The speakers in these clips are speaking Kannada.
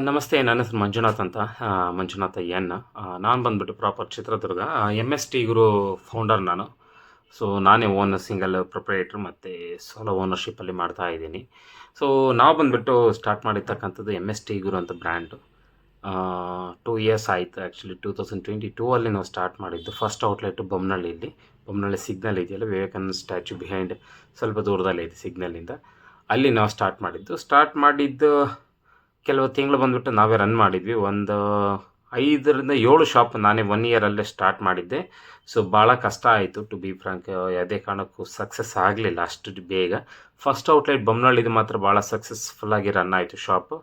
ನಮಸ್ತೆ. ನನ್ನ ಹೆಸರು ಮಂಜುನಾಥ್ ಅಂತ. ಮಂಜುನಾಥ ಎನ್. ನಾನು ಬಂದುಬಿಟ್ಟು ಪ್ರಾಪರ್ ಚಿತ್ರದುರ್ಗ. MS ಟಿ ಗುರು ಫೌಂಡರ್ ನಾನು. ಸೊ ನಾನೇ ಸಿಂಗಲ್ ಪ್ರೊಪ್ರೈಟರ್ ಮತ್ತು ಸೋಲೋ ಓನರ್‌ಶಿಪ್ಪಲ್ಲಿ ಮಾಡ್ತಾ ಇದ್ದೀನಿ. ಸೊ ನಾವು ಬಂದುಬಿಟ್ಟು ಸ್ಟಾರ್ಟ್ ಮಾಡಿರ್ತಕ್ಕಂಥದ್ದು MS ಟಿ ಗುರು ಅಂತ ಬ್ರ್ಯಾಂಡು. 2 ಇಯರ್ಸ್ ಆಯಿತು. ಆ್ಯಕ್ಚುಲಿ 2022 ಅಲ್ಲಿ ನಾವು ಸ್ಟಾರ್ಟ್ ಮಾಡಿದ್ದು. ಫಸ್ಟ್ ಔಟ್ಲೆಟ್ ಬೊಮ್ಮನಹಳ್ಳಿಯಲ್ಲಿ. ಬೊಮ್ಮನಹಳ್ಳಿ ಸಿಗ್ನಲ್ ಇದೆಯಲ್ಲ, ವಿವೇಕಾನಂದ ಸ್ಟ್ಯಾಚ್ಯೂ ಬಿಹೈಂಡ್ ಸ್ವಲ್ಪ ದೂರದಲ್ಲೇ ಇದೆ ಸಿಗ್ನಲಿಂದ. ಅಲ್ಲಿ ನಾವು ಸ್ಟಾರ್ಟ್ ಮಾಡಿದ್ದು ಕೆಲವು ತಿಂಗಳು ಬಂದುಬಿಟ್ಟು ನಾವೇ ರನ್ ಮಾಡಿದ್ವಿ. ಒಂದು 5ರಿಂದ 7 ಶಾಪ್ ನಾನೇ 1 ಇಯರಲ್ಲೇ ಸ್ಟಾರ್ಟ್ ಮಾಡಿದ್ದೆ. ಸೊ ಭಾಳ ಕಷ್ಟ ಆಯಿತು ಟು ಬಿ ಫ್ರಾಂಕ್. ಯಾವುದೇ ಕಾರಣಕ್ಕೂ ಸಕ್ಸಸ್ ಆಗಲಿಲ್ಲ ಅಷ್ಟು ಬೇಗ. ಫಸ್ಟ್ ಔಟ್ಲೆಟ್ ಬೊಮ್ಮನಹಳ್ಳಿದು ಮಾತ್ರ ಭಾಳ ಸಕ್ಸಸ್ಫುಲ್ಲಾಗಿ ರನ್ ಆಯಿತು ಶಾಪು.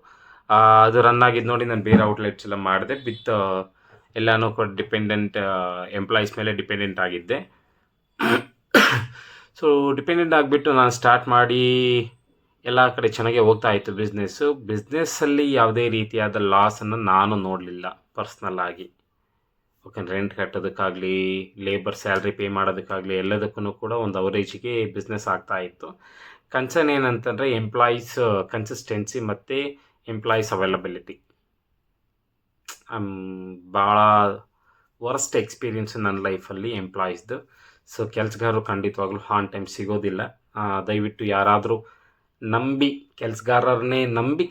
ಅದು ರನ್ ಆಗಿದ್ದು ನೋಡಿ ನಾನು ಬೇರೆ ಔಟ್ಲೆಟ್ಸ್ ಎಲ್ಲ ಮಾಡಿದೆ. ವಿತ್ ಎಲ್ಲನೂ ಕೂಡ ಡಿಪೆಂಡೆಂಟ್ ಎಂಪ್ಲಾಯೀಸ್ ಮೇಲೆ ಡಿಪೆಂಡೆಂಟ್ ಆಗಿದ್ದೆ. ಸೊ ಡಿಪೆಂಡೆಂಟ್ ಆಗಿಬಿಟ್ಟು ನಾನು ಸ್ಟಾರ್ಟ್ ಮಾಡಿ ಎಲ್ಲ ಕಡೆ ಚೆನ್ನಾಗೇ ಹೋಗ್ತಾ ಇತ್ತು ಬಿಸ್ನೆಸ್ಸು. ಬಿಸ್ನೆಸ್ಸಲ್ಲಿ ಯಾವುದೇ ರೀತಿಯಾದ ಲಾಸನ್ನು ನಾನು ನೋಡಲಿಲ್ಲ ಪರ್ಸ್ನಲ್ಲಾಗಿ. ಓಕೆ, ರೆಂಟ್ ಕಟ್ಟೋದಕ್ಕಾಗಲಿ, ಲೇಬರ್ ಸ್ಯಾಲ್ರಿ ಪೇ ಮಾಡೋದಕ್ಕಾಗಲಿ, ಎಲ್ಲದಕ್ಕೂ ಕೂಡ ಒಂದು ಅವರೇಜಿಗೆ ಬಿಸ್ನೆಸ್ ಆಗ್ತಾ ಇತ್ತು. ಕನ್ಸರ್ನ್ ಏನಂತಂದರೆ ಎಂಪ್ಲಾಯೀಸ್ ಕನ್ಸಿಸ್ಟೆನ್ಸಿ ಮತ್ತು ಎಂಪ್ಲಾಯೀಸ್ ಅವೈಲಬಿಲಿಟಿ. ಭಾಳ ವರ್ಸ್ಟ್ ಎಕ್ಸ್ಪೀರಿಯನ್ಸು ನನ್ನ ಲೈಫಲ್ಲಿ ಎಂಪ್ಲಾಯೀಸ್ದು. ಸೊ ಕೆಲಸಗಾರರು ಖಂಡಿತವಾಗ್ಲೂ ಆನ್ ಟೈಮ್ ಸಿಗೋದಿಲ್ಲ. ದಯವಿಟ್ಟು ಯಾರಾದರೂ ಕೆಲಸಗಾರರನ್ನೇ ನಂಬಿ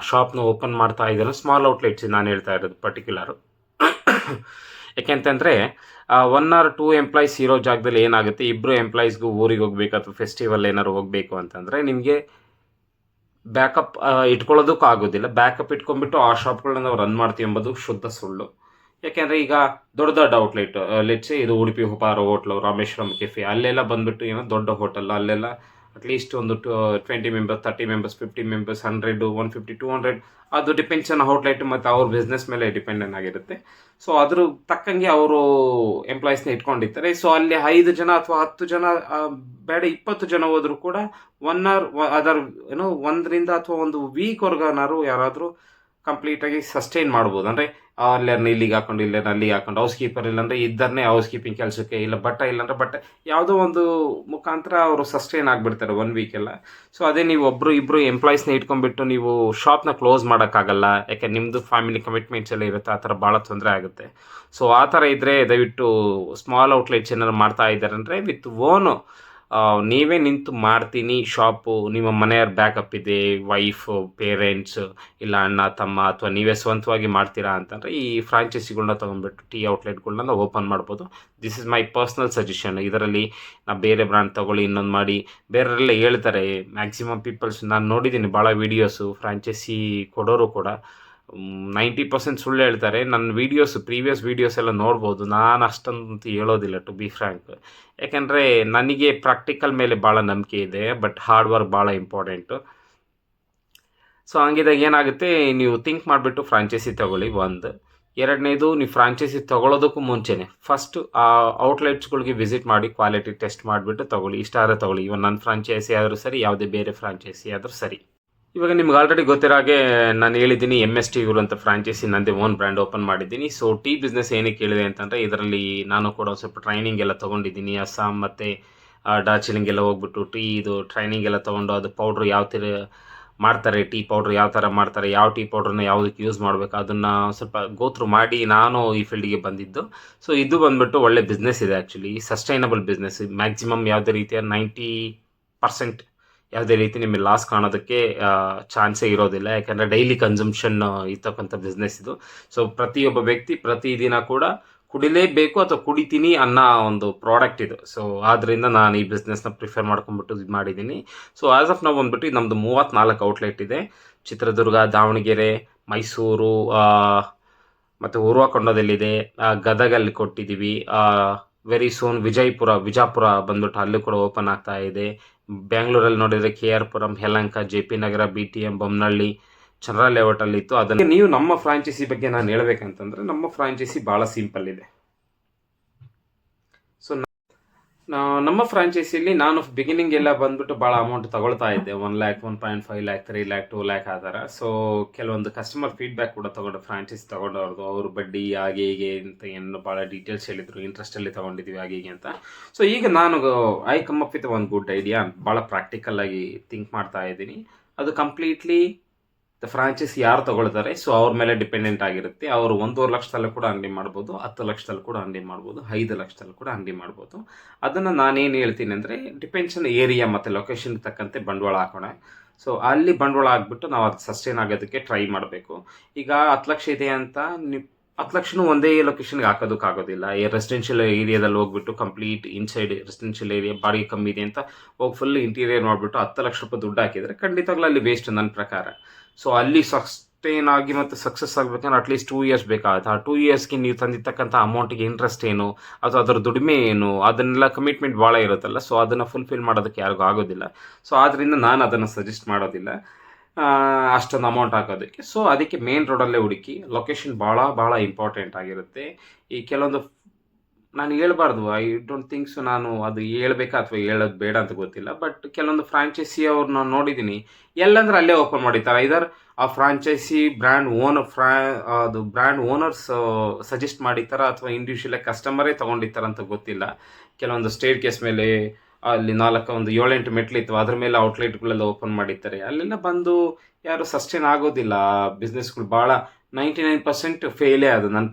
ಶಾಪ್ನ ಓಪನ್ ಮಾಡ್ತಾ ಇದ್ದಾರೆ. ಸ್ಮಾಲ್ ಔಟ್ಲೆಟ್ಸ್ ನಾನು ಹೇಳ್ತಾ ಇರೋದು ಪರ್ಟಿಕ್ಯುಲರು. ಯಾಕೆಂತಂದರೆ 1 or 2 ಎಂಪ್ಲಾಯೀಸ್ ಇರೋ ಜಾಗದಲ್ಲಿ ಏನಾಗುತ್ತೆ, 2 ಎಂಪ್ಲಾಯೀಸ್ಗೂ ಊರಿಗೆ ಹೋಗ್ಬೇಕು ಅಥವಾ ಫೆಸ್ಟಿವಲ್ ಏನಾದ್ರು ಹೋಗಬೇಕು ಅಂತಂದರೆ ನಿಮಗೆ ಬ್ಯಾಕಪ್ ಇಟ್ಕೊಳ್ಳೋದಕ್ಕೂ ಆಗೋದಿಲ್ಲ. ಬ್ಯಾಕಪ್ ಇಟ್ಕೊಂಡ್ಬಿಟ್ಟು ಆ ಶಾಪ್ಗಳನ್ನ ನಾವು ರನ್ ಮಾಡ್ತೀವಿ ಎಂಬುದು ಶುದ್ಧ ಸುಳ್ಳು. ಯಾಕೆಂದರೆ ಈಗ ದೊಡ್ಡ ದೊಡ್ಡ ಔಟ್ಲೆಟ್, ಲೆಟ್ಸೆ ಇದು ಉಡುಪಿ ಉಪಹಾರ ಹೋಟ್ಲು, ರಾಮೇಶ್ವರಂ ಕೆಫೆ, ಅಲ್ಲೆಲ್ಲ ಬಂದುಬಿಟ್ಟು ಏನೋ ದೊಡ್ಡ ಹೋಟೆಲ್, ಅಲ್ಲೆಲ್ಲ ಅಟ್ಲೀಸ್ಟ್ ಒಂದು 20 ಮೆಂಬರ್ಸ್, 30 ಮೆಂಬರ್ಸ್, 50 ಮೆಂಬರ್ಸ್, 100, 150, 200, ಅದು ಡಿಪೆಂಡ್ಸ್ ಆನ್ ಔಟ್ಲೆಟ್ ಮತ್ತು ಅವ್ರ ಬಿಸ್ನೆಸ್ ಮೇಲೆ ಡಿಪೆಂಡೆಂಟ್ ಆಗಿರುತ್ತೆ. ಸೊ ಅದ್ರ ತಕ್ಕಂಗೆ ಅವರು ಎಂಪ್ಲಾಯೀಸ್ನ ಇಟ್ಕೊಂಡಿರ್ತಾರೆ. ಸೊ ಅಲ್ಲಿ 5 ಜನ ಅಥವಾ 10 ಜನ, ಬೇಡ 20 ಜನ ಹೋದರೂ ಕೂಡ 1 hour ಅದರ್ 1ರಿಂದ ಅಥವಾ ಒಂದು ವೀಕ್ವರೆಗನಾರು ಯಾರಾದರೂ ಕಂಪ್ಲೀಟಾಗಿ ಸಸ್ಟೈನ್ ಮಾಡ್ಬೋದು. ಅಂದರೆ ಅಲ್ಲೇರ್ನ ಇಲ್ಲಿಗೆ ಹಾಕೊಂಡು, ಇಲ್ಲೇರ್ನ ಅಲ್ಲಿಗೆ ಹಾಕೊಂಡು, ಹೌಸ್ ಕೀಪರ್ ಇಲ್ಲಾಂದರೆ ಇದ್ದರನ್ನೇ ಹೌಸ್ ಕೀಪಿಂಗ್ ಕೆಲಸಕ್ಕೆ, ಇಲ್ಲ ಇಲ್ಲಾಂದರೆ ಬಟ್ಟೆ ಯಾವುದೋ ಒಂದು ಮುಖಾಂತರ ಅವರು ಸಸ್ಟೈನ್ ಆಗಿಬಿಡ್ತಾರೆ 1 ವೀಕೆಲ್ಲ. ಸೊ ಅದೇ ನೀವು 1-2 ಎಂಪ್ಲಾಯೀಸ್ನ ಇಟ್ಕೊಂಡ್ಬಿಟ್ಟು ನೀವು ಶಾಪ್ನ ಕ್ಲೋಸ್ ಮಾಡೋಕ್ಕಾಗಲ್ಲ. ಯಾಕೆ ನಿಮ್ಮದು ಫ್ಯಾಮಿಲಿ ಕಮಿಟ್ಮೆಂಟ್ಸ್ ಎಲ್ಲ ಇರುತ್ತೆ. ಆ ಥರ ಭಾಳ ತೊಂದರೆ ಆಗುತ್ತೆ. ಸೊ ಆ ಥರ ಇದ್ದರೆ ದಯವಿಟ್ಟು ಸ್ಮಾಲ್ ಔಟ್ಲೆಟ್ಸ್ ಏನಾರು ಮಾಡ್ತಾ ಇದ್ದಾರೆ ಅಂದರೆ ವಿತ್ ಓನು ನೀವೇ ನಿಂತು ಮಾಡ್ತೀನಿ ಶಾಪು, ನಿಮ್ಮ ಮನೆಯವ್ರ ಬ್ಯಾಕಪ್ ಇದೆ, ವೈಫು, ಪೇರೆಂಟ್ಸು, ಇಲ್ಲ ಅಣ್ಣ ತಮ್ಮ, ಅಥವಾ ನೀವೇ ಸ್ವಂತವಾಗಿ ಮಾಡ್ತೀರಾ ಅಂತಂದರೆ ಈ ಫ್ರಾಂಚೈಸಿಗಳನ್ನ ತೊಗೊಂಡ್ಬಿಟ್ಟು ಟೀ ಔಟ್ಲೆಟ್ಗಳನ್ನ ನಾವು ಓಪನ್ ಮಾಡ್ಬೋದು. This is my personal suggestion. ಇದರಲ್ಲಿ ಬೇರೆ ಬ್ರ್ಯಾಂಡ್ ತೊಗೊಳ್ಳಿ, ಇನ್ನೊಂದು ಮಾಡಿ, ಬೇರೆಯವರೆಲ್ಲ ಹೇಳ್ತಾರೆ. ಮ್ಯಾಕ್ಸಿಮಮ್ ಪೀಪಲ್ಸ್ ನಾನು ನೋಡಿದ್ದೀನಿ ಭಾಳ ವೀಡಿಯೋಸು, ಫ್ರಾಂಚೈಸಿ ಕೊಡೋರು ಕೂಡ 90% ಸುಳ್ಳು ಹೇಳ್ತಾರೆ. ನನ್ನ ಪ್ರೀವಿಯಸ್ ವೀಡಿಯೋಸ್ ಎಲ್ಲ ನೋಡ್ಬೋದು. ನಾನು ಅಷ್ಟೊಂದು ಹೇಳೋದಿಲ್ಲ ಟು ಬಿ ಫ್ರ್ಯಾಂಕ್. ಯಾಕೆಂದರೆ ನನಗೆ ಪ್ರಾಕ್ಟಿಕಲ್ ಮೇಲೆ ಭಾಳ ನಂಬಿಕೆ ಇದೆ, ಬಟ್ ಹಾರ್ಡ್ ವರ್ಕ್ ಭಾಳ ಇಂಪಾರ್ಟೆಂಟು. ಸೊ ಹಂಗಿದಾಗ ಏನಾಗುತ್ತೆ, ನೀವು ಥಿಂಕ್ ಮಾಡಿಬಿಟ್ಟು ಫ್ರಾಂಚೈಸಿ ತೊಗೊಳ್ಳಿ. 1. 2ನೇದು, ನೀವು ಫ್ರಾಂಚೈಸಿ ತೊಗೊಳೋದಕ್ಕೂ ಮುಂಚೆನೇ ಫಸ್ಟು ಆ ಔಟ್ಲೆಟ್ಸ್ಗಳಿಗೆ ವಿಸಿಟ್ ಮಾಡಿ ಕ್ವಾಲಿಟಿ ಟೆಸ್ಟ್ ಮಾಡಿಬಿಟ್ಟು ತೊಗೊಳ್ಳಿ. ಇಷ್ಟಾದ್ರೆ ತೊಗೊಳ್ಳಿ. ಇವನ್ ನನ್ನ ಫ್ರಾಂಚೈಸಿ ಆದರೂ ಸರಿ, ಯಾವುದೇ ಬೇರೆ ಫ್ರಾಂಚೈಸಿ ಆದರೂ ಸರಿ. ಇವಾಗ ನಿಮ್ಗೆ ಆಲ್ರೆಡಿ ಗೊತ್ತಿರೋ ಹಾಗೆ ನಾನು ಹೇಳಿದ್ದೀನಿ, MS ಟಿ ಗುರು ಅಂತ ಫ್ರಾಂಚೈಸಿ ನಂದೇ ಓನ್ ಬ್ರ್ಯಾಂಡ್ ಓಪನ್ ಮಾಡಿದ್ದೀನಿ. ಸೊ ಟೀ ಬಿಸ್ನೆಸ್ ಏನಕ್ಕೆ ಹೇಳಿದೆ ಅಂತಂದರೆ, ಇದರಲ್ಲಿ ನಾನು ಕೂಡ ಒಂದು ಸ್ವಲ್ಪ ಟ್ರೈನಿಂಗ್ ಎಲ್ಲ ತೊಗೊಂಡಿದ್ದೀನಿ. ಅಸ್ಸಾಂ ಮತ್ತು ಡಾರ್ಜಿಲಿಂಗೆಲ್ಲ ಹೋಗ್ಬಿಟ್ಟು ಇದು ಟ್ರೈನಿಂಗ್ ಎಲ್ಲ ತೊಗೊಂಡು, ಅದು ಪೌಡ್ರ್ ಯಾವ ಥರ ಮಾಡ್ತಾರೆ, ಟೀ ಪೌಡ್ರ್ ಯಾವ ಥರ ಮಾಡ್ತಾರೆ, ಯಾವ ಟೀ ಪೌಡ್ರನ್ನ ಯಾವುದಕ್ಕೆ ಯೂಸ್ ಮಾಡಬೇಕು, ಅದನ್ನು ಸ್ವಲ್ಪ ಗೋತ್ರು ಮಾಡಿ ನಾನು ಈ ಫೀಲ್ಡಿಗೆ ಬಂದಿದ್ದು. ಸೊ ಇದು ಬಂದುಬಿಟ್ಟು ಒಳ್ಳೆ ಬಿಸ್ನೆಸ್ ಇದೆ. Actually sustainable business. ಮ್ಯಾಕ್ಸಿಮಮ್ ಯಾವುದೇ ರೀತಿಯ 90% ಯಾವುದೇ ರೀತಿ ನಿಮಗೆ ಲಾಸ್ ಕಾಣೋದಕ್ಕೆ ಚಾನ್ಸೇ ಇರೋದಿಲ್ಲ. ಯಾಕಂದರೆ ಡೈಲಿ ಕನ್ಸಂಪ್ಷನ್ ಇರ್ತಕ್ಕಂಥ ಬಿಸ್ನೆಸ್ ಇದು. ಸೊ ಪ್ರತಿಯೊಬ್ಬ ವ್ಯಕ್ತಿ ಪ್ರತಿದಿನ ಕೂಡ ಕುಡಿಲೇಬೇಕು ಅಥವಾ ಕುಡಿತೀನಿ ಅನ್ನೋ ಒಂದು ಪ್ರಾಡಕ್ಟ್ ಇದು. ಸೊ ಆದ್ದರಿಂದ ನಾನು ಈ ಬಿಸ್ನೆಸ್ನ ಪ್ರಿಫರ್ ಮಾಡ್ಕೊಂಡ್ಬಿಟ್ಟು ಇದು ಮಾಡಿದ್ದೀನಿ. ಸೊ ಆ್ಯಸ್ ಆಫ್ ನಾವು ಬಂದುಬಿಟ್ಟು ನಮ್ಮದು 34 ಔಟ್ಲೆಟ್ ಇದೆ. ಚಿತ್ರದುರ್ಗ, ದಾವಣಗೆರೆ, ಮೈಸೂರು ಮತ್ತು ಉರ್ವಕೊಂಡದಲ್ಲಿದೆ, ಗದಗಲ್ಲಿ ಕೊಟ್ಟಿದ್ದೀವಿ. ವೆರಿ ಸೂನ್ ವಿಜಾಪುರ ಬಂದ್ಬಿಟ್ಟು ಅಲ್ಲೂ ಕೂಡ ಓಪನ್ ಆಗ್ತಾ ಇದೆ. ಬ್ಯಾಂಗ್ಳೂರಲ್ಲಿ ನೋಡಿದರೆ KR ಪುರಂ, ಯಲಹಂಕ, JP ನಗರ, BTM, ಬೊಮ್ಮನಹಳ್ಳಿ, ಚಂದ್ರ ಲೇಔಟಲ್ಲಿ ಇತ್ತು. ಅದನ್ನು ನೀವು ನಮ್ಮ ಫ್ರಾಂಚೈಸಿ ಬಗ್ಗೆ ನಾನು ಹೇಳ್ಬೇಕಂತಂದರೆ, ನಮ್ಮ ಫ್ರಾಂಚೈಸಿ ಭಾಳ ಸಿಂಪಲ್ ಇದೆ. ಸೊ ನಮ್ಮ ಫ್ರಾಂಚೈಸಿಯಲ್ಲಿ ನಾನು ಬಿಗಿನಿಂಗ್ ಎಲ್ಲ ಬಂದ್ಬಿಟ್ಟು ಭಾಳ ಅಮೌಂಟ್ ತೊಗೊಳ್ತಾ ಇದ್ದೆ. 1 lakh, 1.5 lakh, 3 lakh, 2 lakh ಆ ಥರ. ಸೊ ಕೆಲವೊಂದು ಕಸ್ಟಮರ್ ಫೀಡ್ಬ್ಯಾಕ್ ಕೂಡ ತೊಗೊಂಡು ಫ್ರಾಂಚೈಸಿ ತೊಗೊಂಡವ್ರದ್ದು, ಅವರು ಬಡ್ಡಿ ಹಾಗೆ ಹೀಗೆ ಅಂತ ಏನು ಭಾಳ ಡೀಟೇಲ್ಸ್ ಹೇಳಿದರು. ಇಂಟ್ರೆಸ್ಟಲ್ಲಿ ತೊಗೊಂಡಿದ್ದೀವಿ ಹಾಗೆ ಹೀಗೆ ಅಂತ. ಸೊ ಈಗ ನಾನು ಐ ಕಮ್ ಅಪ್ ವಿತ್ ಒಂದು ಗುಡ್ ಐಡಿಯಾ. ಭಾಳ ಪ್ರಾಕ್ಟಿಕಲ್ಲಾಗಿ ಥಿಂಕ್ ಮಾಡ್ತಾ ಇದ್ದೀನಿ. ಅದು ಕಂಪ್ಲೀಟ್ಲಿ ಫ್ರಾಂಚೈಸಿ ಯಾರು ತಗೊಳ್ತಾರೆ ಸೊ ಅವ್ರ ಮೇಲೆ ಡಿಪೆಂಡೆಂಟ್ ಆಗಿರುತ್ತೆ. ಅವರು 1.5 ಲಕ್ಷದಲ್ಲೂ ಕೂಡ ಅಂಗಡಿ ಮಾಡ್ಬೋದು, 10 ಲಕ್ಷದಲ್ಲಿ ಕೂಡ ಅಂಗಡಿ ಮಾಡ್ಬೋದು, 5 ಲಕ್ಷದಲ್ಲಿ ಕೂಡ ಅಂಗಡಿ ಮಾಡ್ಬೋದು. ಅದನ್ನು ನಾನೇನು ಹೇಳ್ತೀನಿ ಅಂದರೆ ಡಿಪೆಂಡ್ಸ್ ಆನ್ ಏರಿಯಾ ಮತ್ತು ಲೊಕೇಶನ್ ತಕ್ಕಂತೆ ಬಂಡವಾಳ ಹಾಕೋಣ. ಸೊ ಅಲ್ಲಿ ಬಂಡವಾಳ ಹಾಕ್ಬಿಟ್ಟು ನಾವು ಅದು ಸಸ್ಟೈನ್ ಆಗೋದಕ್ಕೆ ಟ್ರೈ ಮಾಡಬೇಕು. ಈಗ 10 ಲಕ್ಷ ಇದೆ ಅಂತ ನೀವು 10 ಲಕ್ಷನೂ ಒಂದೇ ಲೊಕೇಶನ್ಗೆ ಹಾಕೋದಕ್ಕಾಗೋದಿಲ್ಲ. ರೆಸಿಡೆನ್ಷಿಯಲ್ ಏರಿಯಾದಲ್ಲಿ ಹೋಗ್ಬಿಟ್ಟು ಕಂಪ್ಲೀಟ್ ಇನ್ಸೈಡ್ ರೆಸಿಡೆನ್ಷಿಯಲ್ ಏರಿಯಾ ಬಾಡಿಗೆ ಕಮ್ಮಿ ಇದೆ ಅಂತ ಹೋಗಿ ಫುಲ್ ಇಂಟೀರಿಯರ್ ಮಾಡಿಬಿಟ್ಟು 10 ಲಕ್ಷ ರೂಪಾಯಿ ದುಡ್ಡು ಹಾಕಿದರೆ ಖಂಡಿತವಾಗ್ಲೂ ಅಲ್ಲಿ ವೇಸ್ಟ್ ನನ್ನ ಪ್ರಕಾರ. ಸೊ ಅಲ್ಲಿ ಸಸ್ಟೈನ್ ಆಗಿ ಮತ್ತು ಸಕ್ಸಸ್ ಆಗಬೇಕಂದ್ರೆ ಅಟ್ಲೀಸ್ಟ್ 2 ಇಯರ್ಸ್ ಬೇಕಾಗುತ್ತೆ. ಆ 2 ಇಯರ್ಸ್ಗೆ ನೀವು ತಂದಿರ್ತಕ್ಕಂಥ ಅಮೌಂಟಿಗೆ ಇಂಟ್ರೆಸ್ಟ್ ಏನು ಅಥವಾ ಅದರ ದುಡಿಮೆ ಏನು ಅದನ್ನೆಲ್ಲ ಕಮಿಟ್ಮೆಂಟ್ ಭಾಳ ಇರುತ್ತಲ್ಲ. ಸೊ ಅದನ್ನು ಫುಲ್ಫಿಲ್ ಮಾಡೋದಕ್ಕೆ ಯಾರಿಗೂ ಆಗೋದಿಲ್ಲ. ಸೊ ಆದ್ದರಿಂದ ನಾನು ಅದನ್ನು ಸಜೆಸ್ಟ್ ಮಾಡೋದಿಲ್ಲ ಅಷ್ಟೊಂದು ಅಮೌಂಟ್ ಹಾಕೋದಕ್ಕೆ. ಸೊ ಅದಕ್ಕೆ ಮೇನ್ ರೋಡಲ್ಲೇ ಹುಡುಕಿ. ಲೊಕೇಶನ್ ಭಾಳ ಇಂಪಾರ್ಟೆಂಟ್ ಆಗಿರುತ್ತೆ. ಈ ಕೆಲವೊಂದು ನಾನು ಹೇಳ್ಬಾರ್ದು, ಐ ಡೋಂಟ್ ಥಿಂಕ್ ಸೊ, ನಾನು ಅದು ಹೇಳ್ಬೇಕಾ ಅಥವಾ ಹೇಳೋದು ಬೇಡ ಅಂತ ಗೊತ್ತಿಲ್ಲ. ಬಟ್ ಕೆಲವೊಂದು ಫ್ರಾಂಚೈಸಿ ಅವ್ರು ನಾನು ನೋಡಿದ್ದೀನಿ, ಎಲ್ಲಂದ್ರೆ ಅಲ್ಲೇ ಓಪನ್ ಮಾಡಿದ್ದಾರೆ. ಇದರ್ ಆ ಫ್ರಾಂಚೈಸಿ ಅದು ಬ್ರ್ಯಾಂಡ್ ಓನರ್ಸ್ ಸಜೆಸ್ಟ್ ಮಾಡಿರ್ತಾರ ಅಥವಾ ಇಂಡಿವಿಜುವಲ್ ಕಸ್ಟಮರೇ ತೊಗೊಂಡಿರ್ತಾರ ಅಂತ ಗೊತ್ತಿಲ್ಲ. ಕೆಲವೊಂದು ಸ್ಟೇಟ್ ಕೇಸ್ ಮೇಲೆ ಅಲ್ಲಿ 7-8 ಮೆಟ್ಲಿತ್ತು, ಅದ್ರ ಮೇಲೆ ಔಟ್ಲೆಟ್ಗಳೆಲ್ಲ ಓಪನ್ ಮಾಡಿರ್ತಾರೆ. ಅಲ್ಲೆಲ್ಲ ಬಂದು ಯಾರು ಸಸ್ಟೈನ್ ಆಗೋದಿಲ್ಲ. ಬಿಸ್ನೆಸ್ಗಳು ಭಾಳ 99% ಫೇಲೇ ಅದು ನನ್ನ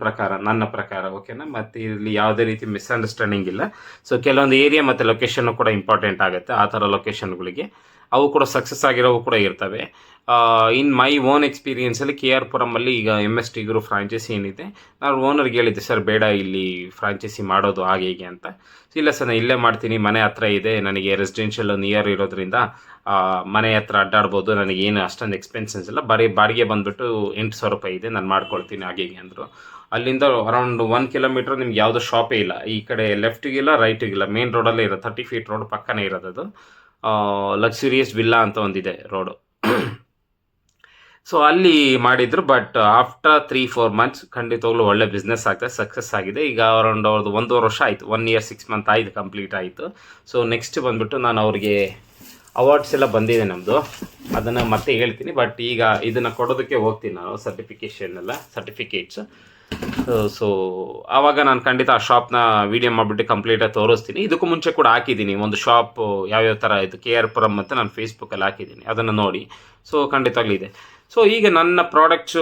ಪ್ರಕಾರ. ಓಕೆನಾ? ಮತ್ತು ಇಲ್ಲಿ ಯಾವುದೇ ರೀತಿ ಮಿಸ್ಅಂಡರ್ಸ್ಟ್ಯಾಂಡಿಂಗ್ ಇಲ್ಲ. ಸೊ ಕೆಲವೊಂದು ಏರಿಯಾ ಮತ್ತು ಲೊಕೇಶನ್ನು ಕೂಡ ಇಂಪಾರ್ಟೆಂಟ್ ಆಗುತ್ತೆ. ಆ ಥರ ಲೊಕೇಶನ್ಗಳಿಗೆ ಅವು ಕೂಡ ಸಕ್ಸಸ್ ಆಗಿರೋವು ಕೂಡ ಇರ್ತವೆ. ಇನ್ ಮೈ ಓನ್ ಎಕ್ಸ್ಪೀರಿಯನ್ಸಲ್ಲಿ KR ಪುರಮಲ್ಲಿ ಈಗ MS ಟಿಗರು ಫ್ರಾಂಚೈಸಿ ಏನಿದೆ, ನಾನು ಓನರ್ಗೆ ಹೇಳಿದ್ದೆ, ಸರ್ ಬೇಡ ಇಲ್ಲಿ ಫ್ರಾಂಚೈಸಿ ಮಾಡೋದು ಹಾಗೆ ಹೀಗೆ ಅಂತ. ಇಲ್ಲ ಸರ್ ನಾನು ಇಲ್ಲೇ ಮಾಡ್ತೀನಿ, ಮನೆ ಹತ್ರ ಇದೆ, ನನಗೆ ರೆಸಿಡೆನ್ಷಿಯಲ್ ನಿಯರ್ ಇರೋದ್ರಿಂದ ಮನೆ ಹತ್ರ ಅಡ್ಡಾಡ್ಬೋದು, ನನಗೇನು ಅಷ್ಟೊಂದು ಎಕ್ಸ್ಪೆನ್ಸಸ್ ಇಲ್ಲ, ಬರೀ ಬಾಡಿಗೆ ಬಂದುಬಿಟ್ಟು 8,000 ರೂಪಾಯಿ ಇದೆ, ನಾನು ಮಾಡ್ಕೊಳ್ತೀನಿ ಹಾಗೆ ಹೀಗೆ ಅಂದರು. ಅಲ್ಲಿಂದ ಅರೌಂಡ್ 1 ಕಿಲೋಮೀಟ್ರ್ ನಿಮ್ಗೆ ಯಾವುದೋ ಶಾಪೇ ಇಲ್ಲ. ಈ ಕಡೆ ಲೆಫ್ಟಿಗಿಲ್ಲ ರೈಟಿಗಿಲ್ಲ, ಮೇನ್ ರೋಡಲ್ಲೇ ಇರೋದು, 30 ಫೀಟ್ ರೋಡ್ ಪಕ್ಕನೇ ಇರೋದು. ಲಕ್ಸುರಿಯಸ್ ವಿಲ್ಲಾ ಅಂತ ಒಂದಿದೆ ರೋಡು. ಸೊ ಅಲ್ಲಿ ಮಾಡಿದ್ರು. ಬಟ್ ಆಫ್ಟರ್ 3-4 ಮಂತ್ಸ್ ಖಂಡಿತವಾಗ್ಲೂ ಒಳ್ಳೆ ಬಿಸ್ನೆಸ್ ಆಗ್ತದೆ, ಸಕ್ಸಸ್ ಆಗಿದೆ. ಈಗ ಅರೌಂಡ್ ಅವ್ರದ್ದು 1.5 ವರ್ಷ ಆಯಿತು, 1 ಇಯರ್ 6 ಮಂತ್ ಆಯಿತು, ಕಂಪ್ಲೀಟ್ ಆಯಿತು. ಸೊ ನೆಕ್ಸ್ಟ್ ಬಂದುಬಿಟ್ಟು ನಾನು ಅವ್ರಿಗೆ ಅವಾರ್ಡ್ಸ್ ಎಲ್ಲ ಬಂದಿದೆ ನಮ್ಮದು, ಅದನ್ನು ಮತ್ತೆ ಹೇಳ್ತೀನಿ. ಬಟ್ ಈಗ ಇದನ್ನು ಕೊಡೋದಕ್ಕೆ ಹೋಗ್ತೀನಿ ನಾನು, ಸರ್ಟಿಫಿಕೇಟ್ಸ್. ಸೊ ಆವಾಗ ನಾನು ಖಂಡಿತ ಆ ಶಾಪ್ನ ವೀಡಿಯೋ ಮಾಡಿಬಿಟ್ಟು ಕಂಪ್ಲೀಟಾಗಿ ತೋರಿಸ್ತೀನಿ. ಇದಕ್ಕೂ ಮುಂಚೆ ಕೂಡ ಹಾಕಿದ್ದೀನಿ ಒಂದು ಶಾಪ್ ಯಾವ್ಯಾವ ಥರ ಇದು KR ಪುರಂ ಅಂತ ನಾನು ಫೇಸ್ಬುಕ್ಕಲ್ಲಿ ಹಾಕಿದ್ದೀನಿ, ಅದನ್ನು ನೋಡಿ. ಸೊ ಖಂಡಿತವಾಗ್ಲೂ ಇದೆ. ಸೊ ಈಗ ನನ್ನ ಪ್ರಾಡಕ್ಟ್ಸು